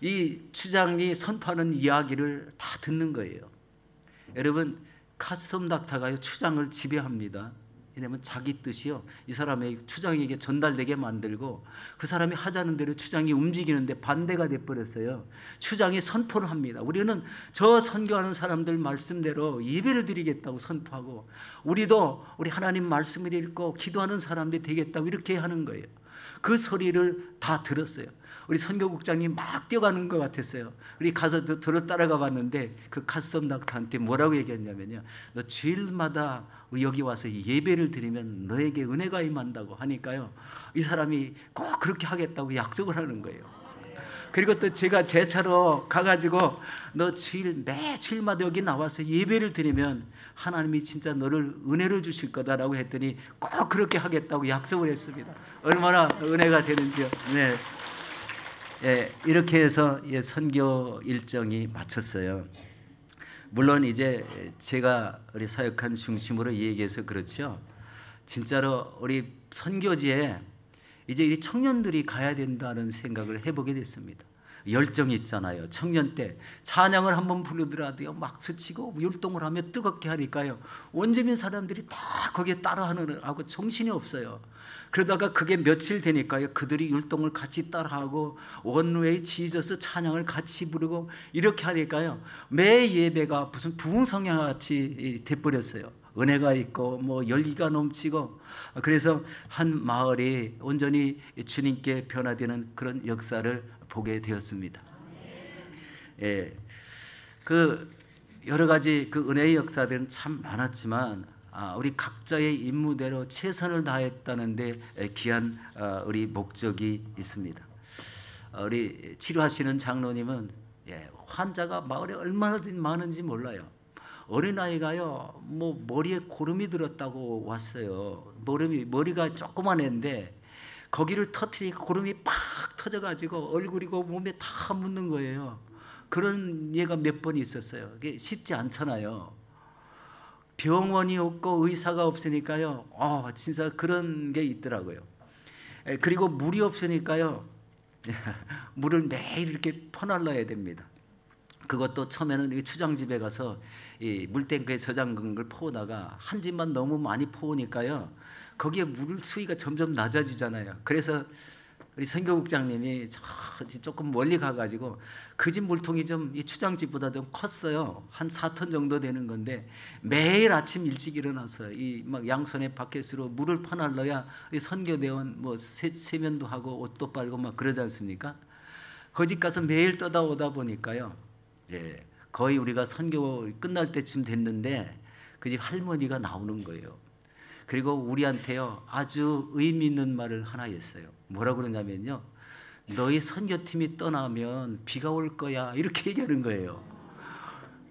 이 추장이 선포하는 이야기를 다 듣는 거예요. 여러분, 카스텀 닥터가 추장을 지배합니다. 왜냐하면 자기 뜻이요. 이 사람의 추장에게 전달되게 만들고 그 사람이 하자는 대로 추장이 움직이는데 반대가 돼버렸어요. 추장이 선포를 합니다. 우리는 저 선교하는 사람들 말씀대로 예배를 드리겠다고 선포하고 우리도 우리 하나님 말씀을 읽고 기도하는 사람들이 되겠다고 이렇게 하는 거예요. 그 소리를 다 들었어요. 우리 선교국장님 막 뛰어가는 것 같았어요. 우리 가서 들어 따라가 봤는데 그 카스텀 닥터한테 뭐라고 얘기했냐면요. 너 주일마다 여기 와서 예배를 드리면 너에게 은혜가 임한다고 하니까요. 이 사람이 꼭 그렇게 하겠다고 약속을 하는 거예요. 그리고 또 제가 제 차로 가가지고 너 매 주일마다 여기 나와서 예배를 드리면 하나님이 진짜 너를 은혜를 주실 거다라고 했더니 꼭 그렇게 하겠다고 약속을 했습니다. 얼마나 은혜가 되는지요. 네. 이렇게 해서 선교 일정이 마쳤어요. 물론 이제 제가 우리 사역한 중심으로 얘기해서 그렇죠. 진짜로 우리 선교지에 이제 이 청년들이 가야 된다는 생각을 해보게 됐습니다. 열정이 있잖아요. 청년 때 찬양을 한번 부르더라도요 막 스치고 율동을 하며 뜨겁게 하니까요 원주민 사람들이 다 거기에 따라하고 정신이 없어요. 그러다가 그게 며칠 되니까요 그들이 율동을 같이 따라하고 원웨이 지저스 찬양을 같이 부르고 이렇게 하니까요 매 예배가 무슨 부흥성향같이 돼버렸어요. 은혜가 있고 뭐 열기가 넘치고, 그래서 한 마을이 온전히 주님께 변화되는 그런 역사를 보게 되었습니다. 예, 그 여러 가지 그 은혜의 역사들은 참 많았지만 우리 각자의 임무대로 최선을 다했다는데 귀한 우리 목적이 있습니다. 우리 치료하시는 장로님은 환자가 마을에 얼마나 많은지 몰라요. 어린아이가요 뭐 머리에 고름이 들었다고 왔어요. 머리가 조그만했는데 거기를 터뜨리니까 고름이 팍 터져가지고 얼굴이고 몸에 다 묻는 거예요. 그런 예가 몇 번 있었어요. 그게 쉽지 않잖아요. 병원이 없고 의사가 없으니까요 진짜 그런 게 있더라고요. 그리고 물이 없으니까요 물을 매일 이렇게 퍼날라야 됩니다. 그것도 처음에는 추장집에 가서 이 물탱크에 저장한 걸 퍼오다가 한 집만 너무 많이 퍼오니까요 거기에 물 수위가 점점 낮아지잖아요. 그래서 우리 선교국장님이 조금 멀리 가가지고 그 집 물통이 좀 이 추장집보다 좀 컸어요. 한 4톤 정도 되는 건데 매일 아침 일찍 일어나서 이 막 양손에 바켓으로 물을 퍼날러야 이 선교대원 뭐 세면도 하고 옷도 빨고 막 그러지 않습니까? 그 집 가서 매일 떠다 오다 보니까요 거의 우리가 선교 끝날 때쯤 됐는데 그 집 할머니가 나오는 거예요. 그리고 우리한테요 아주 의미 있는 말을 하나 했어요. 뭐라고 그러냐면요 너희 선교팀이 떠나면 비가 올 거야 이렇게 얘기하는 거예요.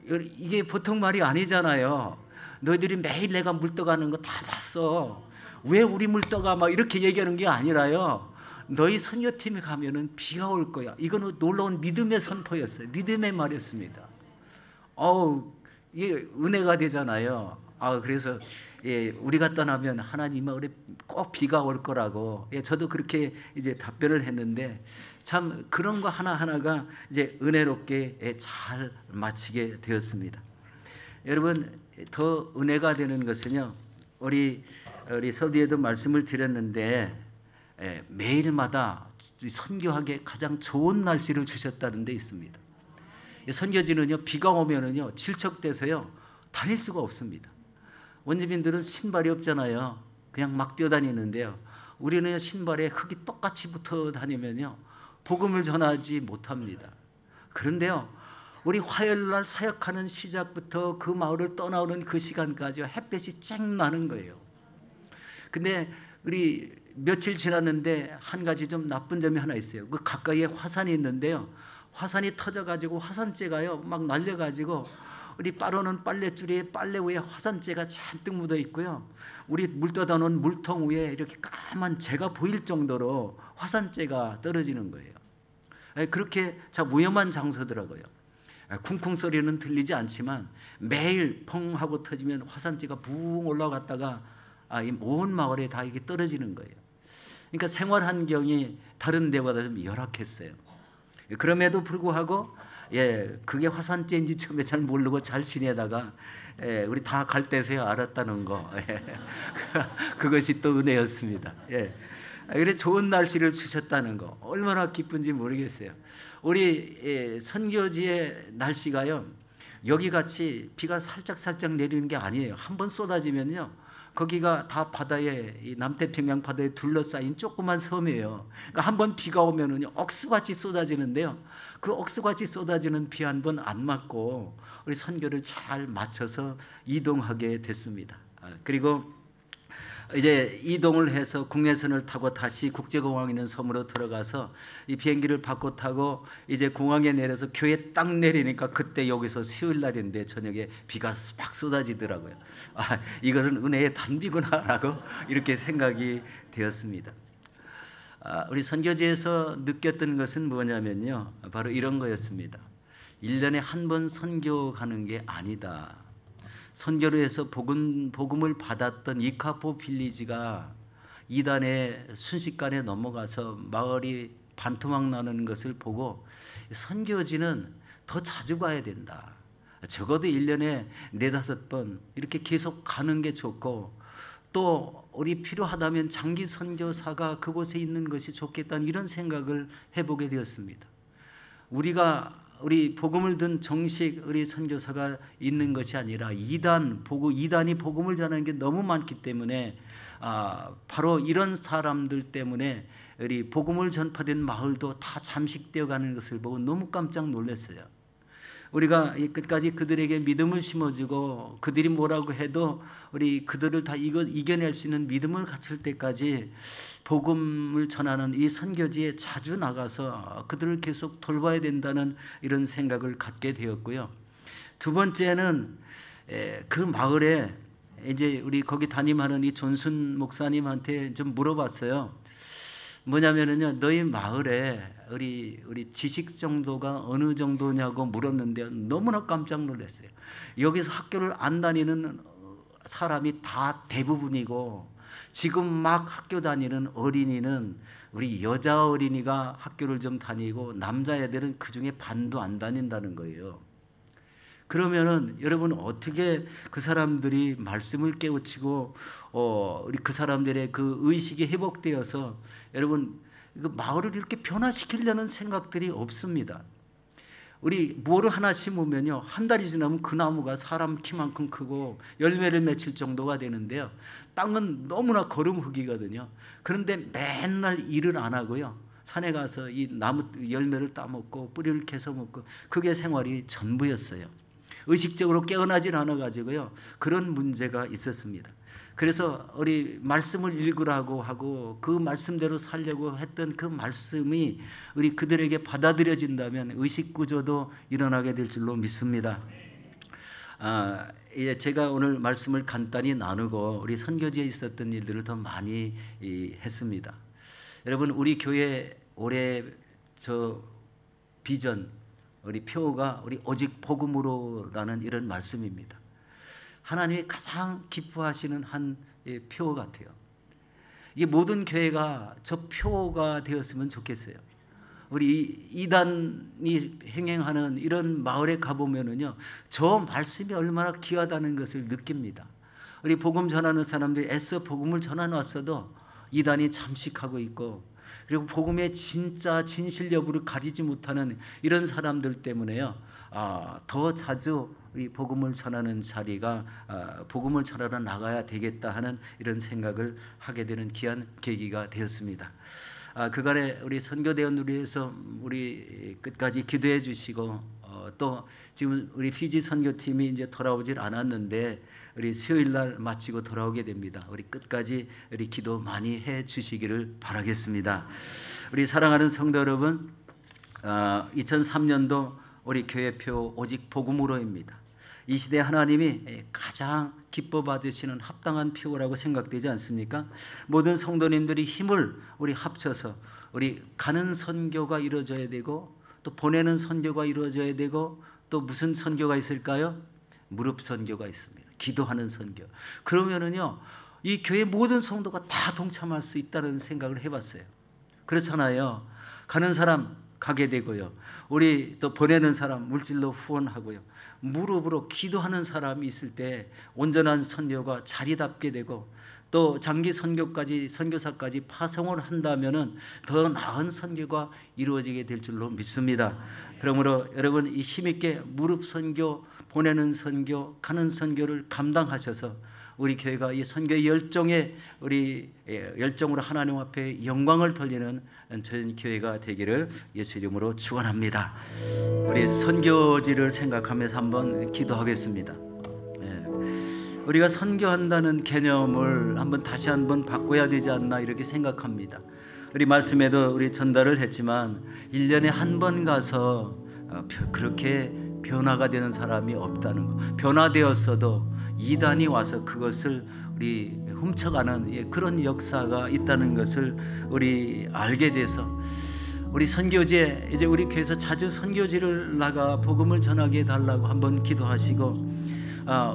이게 보통 말이 아니잖아요. 너희들이 매일 내가 물 떠가는 거 다 봤어. 왜 우리 물 떠가 막 이렇게 얘기하는 게 아니라요 너희 선교팀에 가면은 비가 올 거야. 이거는 놀라운 믿음의 선포였어요. 믿음의 말이었습니다. 이게 은혜가 되잖아요. 그래서 우리가 떠나면 하나님 마을에 꼭 비가 올 거라고 저도 그렇게 이제 답변을 했는데 참 그런 거 하나하나가 이제 은혜롭게 잘 마치게 되었습니다. 여러분 더 은혜가 되는 것은요 우리 서두에도 말씀을 드렸는데 매일마다 선교하기에 가장 좋은 날씨를 주셨다는 데 있습니다. 선교지는요 비가 오면은요 질척돼서요 다닐 수가 없습니다. 원주민들은 신발이 없잖아요. 그냥 막 뛰어다니는데요 우리는 신발에 흙이 똑같이 붙어 다니면요 복음을 전하지 못합니다. 그런데요 우리 화요일날 사역하는 시작부터 그 마을을 떠나오는 그 시간까지 햇볕이 쨍 나는 거예요. 근데 우리 며칠 지났는데 한 가지 좀 나쁜 점이 하나 있어요. 그 가까이에 화산이 있는데요 화산이 터져가지고 화산재가요 막 날려가지고 우리 빨아놓은 빨랫줄에 빨래 위에 화산재가 잔뜩 묻어 있고요 우리 물 떠다 놓은 물통 위에 이렇게 까만 재가 보일 정도로 화산재가 떨어지는 거예요. 그렇게 참 위험한 장소더라고요. 쿵쿵 소리는 들리지 않지만 매일 펑 하고 터지면 화산재가 붕 올라갔다가 온 마을에 다 이게 떨어지는 거예요. 그러니까 생활 환경이 다른 데보다 좀 열악했어요. 그럼에도 불구하고 그게 화산재인지 처음에 잘 모르고 잘 지내다가 우리 다 갈 때서야 알았다는 거 그것이 또 은혜였습니다. 그래 좋은 날씨를 주셨다는 거 얼마나 기쁜지 모르겠어요. 우리 선교지의 날씨가요 여기 같이 비가 살짝 내리는 게 아니에요. 한번 쏟아지면요 거기가 다 바다에 이 남태평양 바다에 둘러싸인 조그만 섬이에요. 그러니까 한번 비가 오면은요 억수같이 쏟아지는데요 그 억수같이 쏟아지는 비 한 번 안 맞고 우리 선교를 잘 마쳐서 이동하게 됐습니다. 그리고 이제 이동을 해서 국내선을 타고 다시 국제공항에 있는 섬으로 들어가서 이 비행기를 바꿔 타고 이제 공항에 내려서 교회에 딱 내리니까 그때 여기서 수요일 날인데 저녁에 비가 막 쏟아지더라고요. 이거는 은혜의 단비구나라고 이렇게 생각이 되었습니다. 우리 선교지에서 느꼈던 것은 뭐냐면요 바로 이런 거였습니다. 1년에 한 번 선교 가는 게 아니다. 선교를 해서 복음을 받았던 이카포 빌리지가 이단에 순식간에 넘어가서 마을이 반토막 나는 것을 보고 선교지는 더 자주 가야 된다. 적어도 1년에 4-5번 이렇게 계속 가는 게 좋고, 또 우리 필요하다면 장기 선교사가 그곳에 있는 것이 좋겠다는 이런 생각을 해보게 되었습니다. 우리 복음을 든 정식 우리 선교사가 있는 것이 아니라 이단이 복음을 전하는 게 너무 많기 때문에 바로 이런 사람들 때문에 우리 복음을 전파된 마을도 다 잠식되어 가는 것을 보고 너무 깜짝 놀랐어요. 우리가 끝까지 그들에게 믿음을 심어주고 그들이 뭐라고 해도 우리 그들을 다 이겨낼 수 있는 믿음을 갖출 때까지 복음을 전하는 이 선교지에 자주 나가서 그들을 계속 돌봐야 된다는 이런 생각을 갖게 되었고요. 두 번째는 그 마을에 이제 우리 거기 담임하는 이 존슨 목사님한테 좀 물어봤어요. 뭐냐면은요, 너희 마을에 우리 지식 정도가 어느 정도냐고 물었는데 너무나 깜짝 놀랐어요. 여기서 학교를 안 다니는 사람이 다 대부분이고, 지금 막 학교 다니는 어린이는 우리 여자 어린이가 학교를 좀 다니고 남자애들은 그중에 반도 안 다닌다는 거예요. 그러면은 여러분 어떻게 그 사람들이 말씀을 깨우치고 우리 그 사람들의 그 의식이 회복되어서 여러분 그 마을을 이렇게 변화시키려는 생각들이 없습니다. 우리 뭐를 하나 심으면요, 한 달이 지나면 그 나무가 사람 키만큼 크고 열매를 맺힐 정도가 되는데요, 땅은 너무나 거름흙이거든요. 그런데 맨날 일을 안 하고요, 산에 가서 이 나무 열매를 따먹고 뿌리를 캐서 먹고, 그게 생활이 전부였어요. 의식적으로 깨어나질 않아가지고요, 그런 문제가 있었습니다. 그래서 우리 말씀을 읽으라고 하고 그 말씀대로 살려고 했던 그 말씀이 우리 그들에게 받아들여진다면 의식구조도 일어나게 될 줄로 믿습니다. 제가 오늘 말씀을 간단히 나누고 우리 선교지에 있었던 일들을 더 많이 했습니다. 여러분, 우리 교회 올해 비전, 우리 표어가 우리 오직 복음으로라는 이런 말씀입니다. 하나님이 가장 기뻐하시는 한 표어 같아요. 이게 모든 교회가 저 표어가 되었으면 좋겠어요. 우리 이단이 행행하는 이런 마을에 가보면은요, 저 말씀이 얼마나 귀하다는 것을 느낍니다. 우리 복음 전하는 사람들이 애써 복음을 전해놨어도 이단이 잠식하고 있고, 그리고 복음의 진짜 진실 여부를 가리지 못하는 이런 사람들 때문에요, 더 자주 이 복음을 전하는 자리가 복음을 전하러 나가야 되겠다 하는 이런 생각을 하게 되는 귀한 계기가 되었습니다. 그간에 우리 선교대원을 위해서 우리 끝까지 기도해 주시고, 또 지금 우리 피지 선교팀이 이제 돌아오질 않았는데 우리 수요일 날 마치고 돌아오게 됩니다. 우리 끝까지 우리 기도 많이 해 주시기를 바라겠습니다. 우리 사랑하는 성도 여러분, 2003년도 우리 교회표 오직 복음으로입니다. 이 시대에 하나님이 가장 기뻐 받으시는 합당한 표어라고 생각되지 않습니까? 모든 성도님들이 힘을 우리 합쳐서 우리 가는 선교가 이루어져야 되고, 또 보내는 선교가 이루어져야 되고, 또 무슨 선교가 있을까요? 무릎 선교가 있습니다. 기도하는 선교. 그러면은요, 이 교회 모든 성도가 다 동참할 수 있다는 생각을 해봤어요. 그렇잖아요. 가는 사람 가게 되고요, 우리 또 보내는 사람 물질로 후원하고요, 무릎으로 기도하는 사람이 있을 때 온전한 선교가 자리 잡게 되고, 또 장기 선교사까지 파송을 한다면은 더 나은 선교가 이루어지게 될 줄로 믿습니다. 그러므로 여러분, 이 힘있게 무릎 선교, 보내는 선교, 가는 선교를 감당하셔서 우리 교회가 이 선교의 열정으로 하나님 앞에 영광을 돌리는 전 교회가 되기를 예수 이름으로 축원합니다. 우리 선교지를 생각하면서 한번 기도하겠습니다. 우리가 선교한다는 개념을 다시 한번 바꿔야 되지 않나 이렇게 생각합니다. 우리 말씀에도 우리 전달을 했지만 1년에 한 번 가서 그렇게 변화가 되는 사람이 없다는 거. 변화되었어도 이단이 와서 그것을 우리 훔쳐가는 그런 역사가 있다는 것을 우리 알게 돼서, 우리 선교지에 이제 우리 교회에서 자주 선교지를 나가 복음을 전하게 해달라고 한번 기도하시고,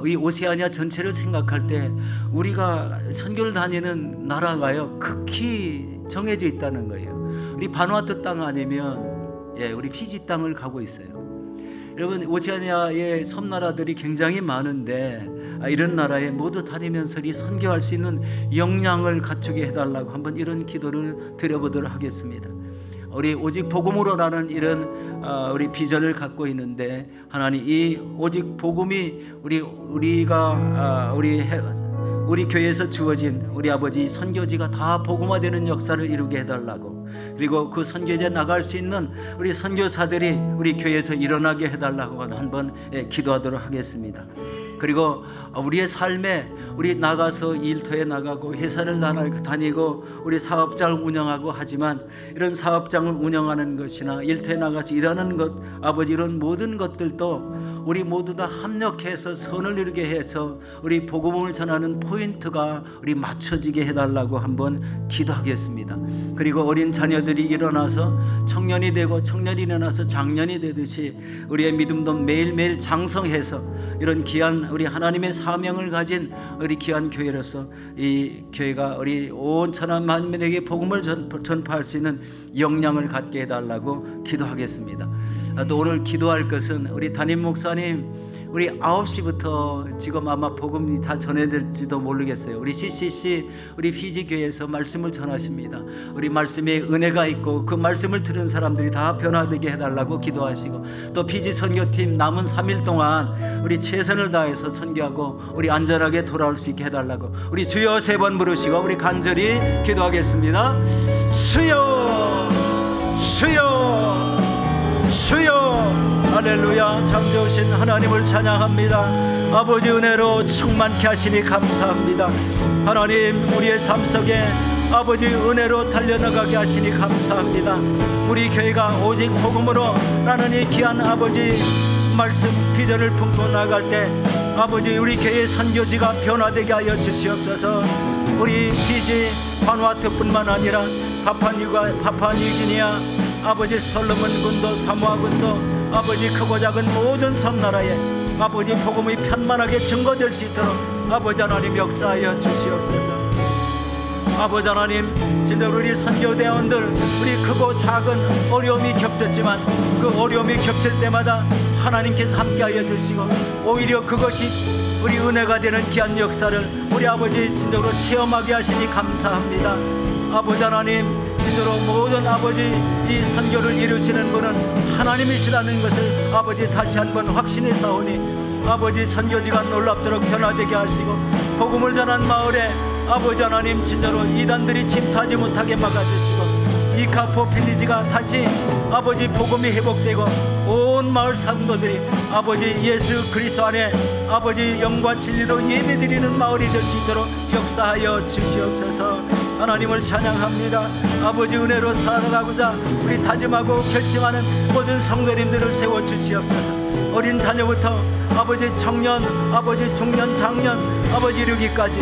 이 오세아니아 전체를 생각할 때 우리가 선교를 다니는 나라가요, 극히 정해져 있다는 거예요. 우리 바누아투 땅 아니면 우리 피지 땅을 가고 있어요. 여러분, 오세아니아의 섬나라들이 굉장히 많은데 이런 나라에 모두 다니면서 선교할 수 있는 역량을 갖추게 해달라고 한번 이런 기도를 드려보도록 하겠습니다. 우리 오직 복음으로라는 이런 우리 비전을 갖고 있는데, 하나님 이 오직 복음이 우리 교회에서 주어진 우리 아버지 선교지가 다 복음화되는 역사를 이루게 해달라고, 그리고 그 선교지에 나갈 수 있는 우리 선교사들이 우리 교회에서 일어나게 해달라고 한번 기도하도록 하겠습니다. 그리고 우리의 삶에 우리 나가서 일터에 나가고 회사를 다니고 우리 사업장을 운영하고 하지만, 이런 사업장을 운영하는 것이나 일터에 나가서 일하는 것, 아버지 이런 모든 것들도 우리 모두 다 합력해서 선을 이루게 해서 우리 복음을 전하는 포인트가 우리 맞춰지게 해달라고 한번 기도하겠습니다. 그리고 어린 자녀들이 일어나서 청년이 되고, 청년이 일어나서 장년이 되듯이 우리의 믿음도 매일매일 장성해서 이런 귀한 우리 하나님의 사명을 가진 우리 귀한 교회로서 이 교회가 우리 온 천하 만민에게 복음을 전파할 수 있는 역량을 갖게 해달라고 기도하겠습니다. 또 오늘 기도할 것은 우리 담임 목사님, 우리 9시부터 지금 아마 복음이 다 전해질지도 모르겠어요. 우리 CCC 우리 피지 교회에서 말씀을 전하십니다. 우리 말씀에 은혜가 있고 그 말씀을 들은 사람들이 다 변화되게 해달라고 기도하시고, 또 피지 선교팀 남은 3일 동안 우리 최선을 다해서 선교하고 우리 안전하게 돌아올 수 있게 해달라고 우리 주여 3번 부르시고 우리 간절히 기도하겠습니다. 주여, 주여, 주여. 할렐루야. 창조하신 하나님을 찬양합니다. 아버지 은혜로 충만케 하시니 감사합니다. 하나님, 우리의 삶 속에 아버지 은혜로 달려나가게 하시니 감사합니다. 우리 교회가 오직 복음으로 라는 이 귀한 아버지 말씀 비전을 품고 나갈 때 아버지 우리 교회의 선교지가 변화되게 하여 주시옵소서. 우리 피지 바누아투뿐만 아니라 파푸아뉴기니아, 아버지 솔로몬 군도, 사모아 군도, 아버지 크고 작은 모든 섬나라에 아버지 복음이 편만하게 증거될 수 있도록 아버지 하나님 역사하여 주시옵소서. 아버지 하나님, 진짜 우리 선교대원들, 우리 크고 작은 어려움이 겹쳤지만 그 어려움이 겹칠 때마다 하나님께서 함께하여 주시고, 오히려 그것이 우리 은혜가 되는 귀한 역사를 우리 아버지 진정으로 체험하게 하시니 감사합니다. 아버지 하나님, 진정으로 모든 아버지 이 선교를 이루시는 분은 하나님이시라는 것을 아버지 다시 한번 확신해 사오니, 아버지 선교지가 놀랍도록 변화되게 하시고 복음을 전한 마을에 아버지 하나님 진짜로 이단들이 침투하지 못하게 막아주시고, 이카포 빌리지가 다시 아버지 복음이 회복되고 온 마을 성도들이 아버지 예수 그리스도 안에 아버지 영과 진리로 예배드리는 마을이 될 수 있도록 역사하여 주시옵소서. 하나님을 찬양합니다. 아버지 은혜로 살아가고자 우리 다짐하고 결심하는 모든 성도님들을 세워주시옵소서. 어린 자녀부터 아버지 청년, 아버지 중년, 장년, 아버지 이르기까지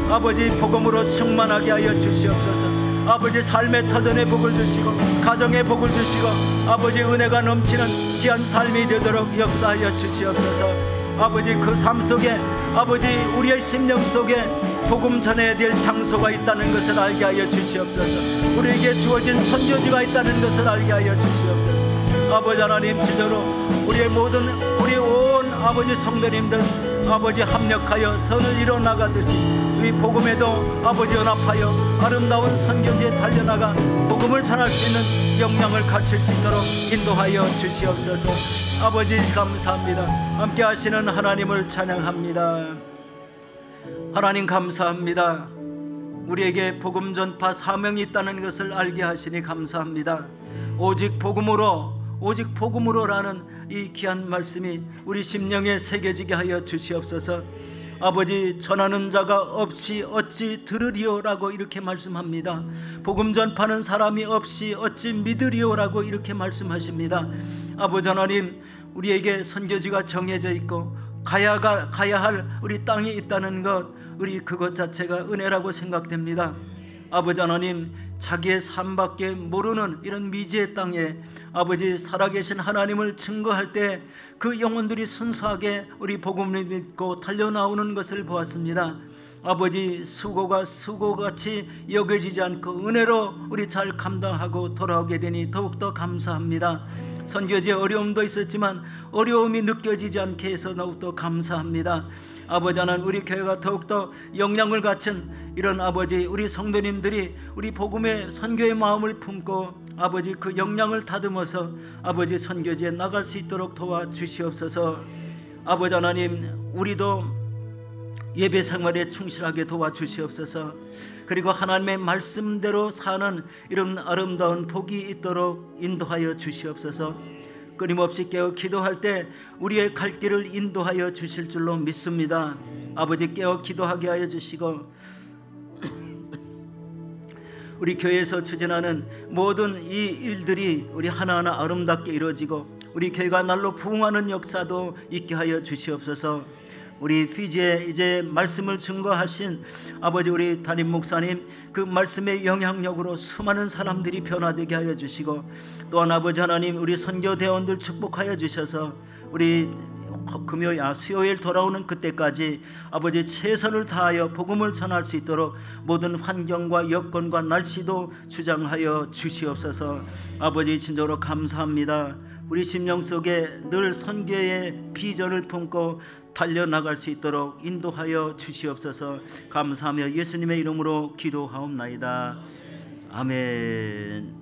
아버지 복음으로 충만하게 하여 주시옵소서. 아버지 삶의 터전의 복을 주시고 가정의 복을 주시고 아버지 은혜가 넘치는 귀한 삶이 되도록 역사하여 주시옵소서. 아버지 그 삶 속에 아버지 우리의 심령 속에 복음 전해야 될 장소가 있다는 것을 알게 하여 주시옵소서. 우리에게 주어진 선교지가 있다는 것을 알게 하여 주시옵소서. 아버지 하나님, 진짜로 우리의 모든 우리 온 아버지 성도님들 아버지 합력하여 선을 이뤄나가듯이 우리 복음에도 아버지 연합하여 아름다운 선교지에 달려나가 복음을 전할 수 있는 역량을 갖출 수 있도록 인도하여 주시옵소서. 아버지 감사합니다. 함께 하시는 하나님을 찬양합니다. 하나님 감사합니다. 우리에게 복음 전파 사명이 있다는 것을 알게 하시니 감사합니다. 오직 복음으로라는 이 귀한 말씀이 우리 심령에 새겨지게 하여 주시옵소서. 아버지, 전하는 자가 없이 어찌 들으리오라고 이렇게 말씀합니다. 복음 전파는 사람이 없이 어찌 믿으리오라고 이렇게 말씀하십니다. 아버지 하나님, 우리에게 선교지가 정해져 있고 가야 할 우리 땅이 있다는 것, 우리 그것 자체가 은혜라고 생각됩니다. 아버지 하나님, 자기의 삶밖에 모르는 이런 미지의 땅에 아버지 살아계신 하나님을 증거할 때 그 영혼들이 순수하게 우리 복음을 믿고 달려나오는 것을 보았습니다. 아버지 수고가 수고같이 여겨지지 않고 은혜로 우리 잘 감당하고 돌아오게 되니 더욱더 감사합니다. 선교지에 어려움도 있었지만 어려움이 느껴지지 않게 해서 더욱더 감사합니다. 아버지 하나님, 우리 교회가 더욱더 역량을 갖춘 이런 아버지 우리 성도님들이 우리 복음의 선교의 마음을 품고 아버지 그 역량을 다듬어서 아버지 선교지에 나갈 수 있도록 도와주시옵소서. 아버지 하나님, 우리도 예배 생활에 충실하게 도와주시옵소서. 그리고 하나님의 말씀대로 사는 이런 아름다운 복이 있도록 인도하여 주시옵소서. 끊임없이 깨어 기도할 때 우리의 갈 길을 인도하여 주실 줄로 믿습니다. 아버지, 깨어 기도하게 하여 주시고 우리 교회에서 추진하는 모든 이 일들이 우리 하나하나 아름답게 이루어지고 우리 교회가 날로 부흥하는 역사도 있게 하여 주시옵소서. 우리 피지에 이제 말씀을 증거하신 아버지 우리 담임 목사님, 그 말씀의 영향력으로 수많은 사람들이 변화되게 하여 주시고, 또한 아버지 하나님, 우리 선교대원들 축복하여 주셔서 우리 수요일 돌아오는 그때까지 아버지 최선을 다하여 복음을 전할 수 있도록 모든 환경과 여건과 날씨도 주장하여 주시옵소서. 아버지, 진정으로 감사합니다. 우리 심령 속에 늘 선교의 비전을 품고 달려나갈 수 있도록 인도하여 주시옵소서. 감사하며 예수님의 이름으로 기도하옵나이다. 아멘.